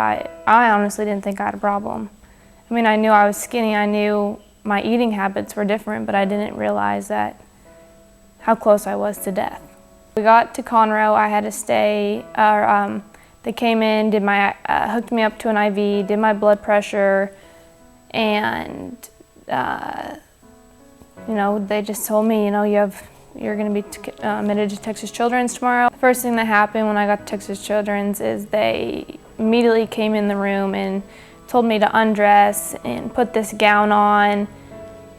I honestly didn't think I had a problem. I mean, I knew I was skinny, I knew my eating habits were different, but I didn't realize how close I was to death. We got to Conroe, I had to stay, they came in, hooked me up to an IV, did my blood pressure, and they just told me, you're going to be admitted to Texas Children's tomorrow. The first thing that happened when I got to Texas Children's is they immediately came in the room and told me to undress and put this gown on.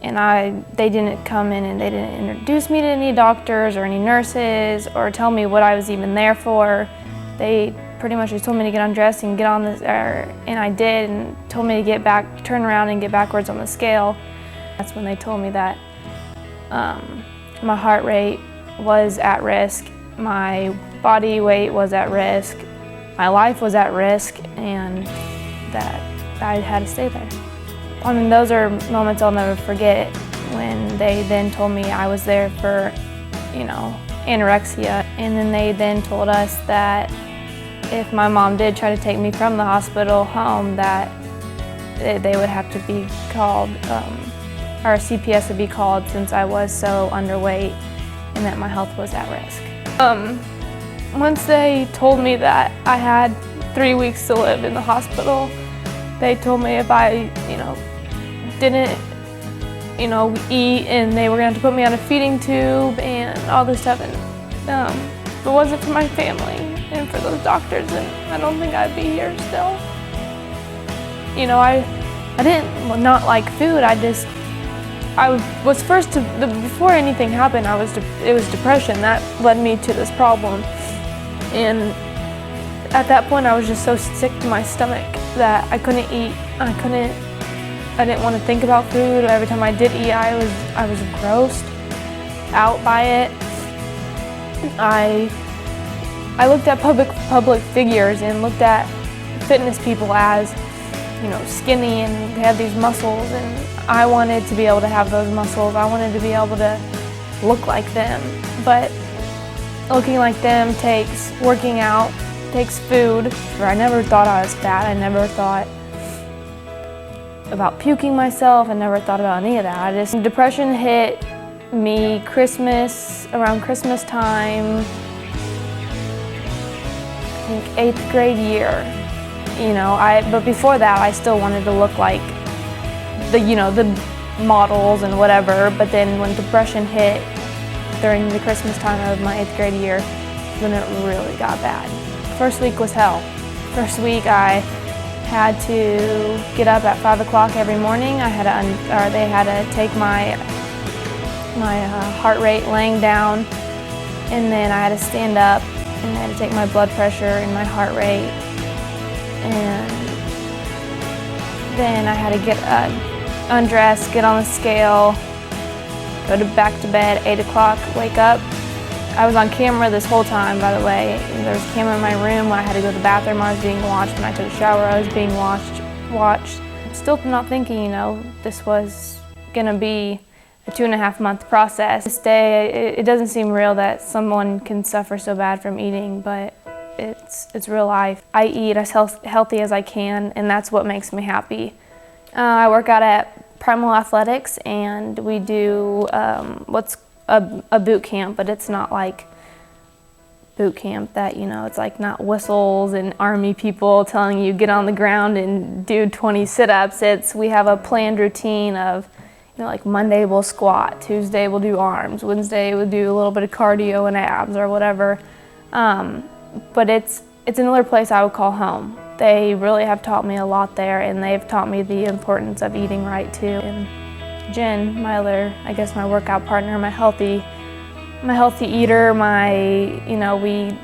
And they didn't come in and they didn't introduce me to any doctors or any nurses or tell me what I was even there for. They pretty much just told me to get undressed and get on this, and I did, and told me to turn around and get backwards on the scale. That's when they told me that my heart rate was at risk, my body weight was at risk, my life was at risk, and that I had to stay there. I mean, those are moments I'll never forget, when they then told me I was there for, anorexia. And then they then told us that if my mom did try to take me from the hospital home, that they would have to be called, or CPS would be called, since I was so underweight and that my health was at risk. Once they told me that I had 3 weeks to live in the hospital, they told me if I, didn't, eat, and they were going to have to put me on a feeding tube and all this stuff. And if it wasn't for my family and for those doctors, then I don't think I'd be here still. I didn't not like food. I was first before anything happened, it was depression that led me to this problem. And at that point, I was just so sick to my stomach that I couldn't eat. I didn't want to think about food. Every time I did eat, I was grossed out by it. I looked at public figures and looked at fitness people as, skinny, and they have these muscles, and I wanted to be able to have those muscles. I wanted to be able to look like them. But looking like them takes working out, takes food. I never thought I was fat. I never thought about puking myself. I never thought about any of that. Depression hit me around Christmas time, I think 8th grade year. But before that, I still wanted to look like the models and whatever. But then when depression hit during the Christmas time of my 8th grade year, then it really got bad. First week was hell. First week I had to get up at 5 o'clock every morning. They had to take my heart rate laying down, and then I had to stand up, and they had to take my blood pressure and my heart rate, and then I had to get undressed, get on the scale, go back to bed, 8 o'clock, wake up. I was on camera this whole time, by the way. There was a camera in my room. When I had to go to the bathroom, I was being watched. When I took a shower, I was being watched. Still not thinking, this was gonna be a 2.5-month process. This day, it doesn't seem real that someone can suffer so bad from eating, but it's real life. I eat as healthy as I can, and that's what makes me happy. I work out at Primal Athletics, and we do what's a boot camp, but it's not like boot camp that, it's like not whistles and army people telling you get on the ground and do 20 sit-ups. We have a planned routine of, like Monday we'll squat, Tuesday we'll do arms, Wednesday we'll do a little bit of cardio and abs or whatever. But it's another place I would call home. They really have taught me a lot there, and they've taught me the importance of eating right too. And Jen, my workout partner, my healthy eater, we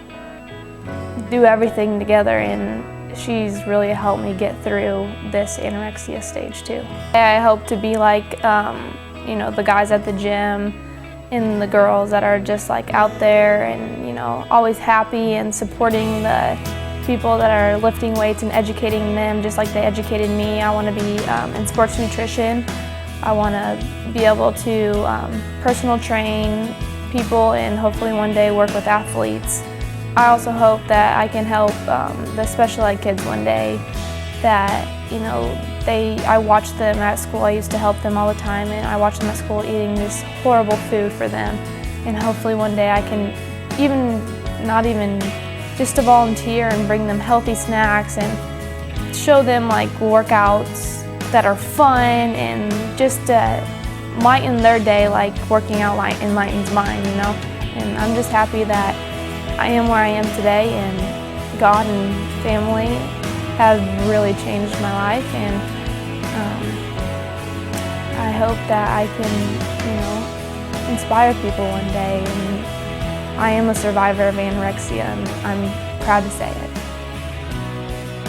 do everything together, and she's really helped me get through this anorexia stage too. I hope to be like, the guys at the gym and the girls that are just like out there and, always happy and supporting the people that are lifting weights and educating them just like they educated me. I want to be in sports nutrition. I want to be able to personal train people and hopefully one day work with athletes I also hope that I can help the special ed kids one day. That, you know, I watch them at school. I used to help them all the time, and I watch them at school eating this horrible food for them. And hopefully one day I can not even just to volunteer and bring them healthy snacks and show them like workouts that are fun and just lighten their day, like working out enlightens mine, you know. And I'm just happy that I am where I am today, and God and family have really changed my life, and I hope that I can, you know, inspire people one day. And I am a survivor of anorexia, and I'm proud to say it.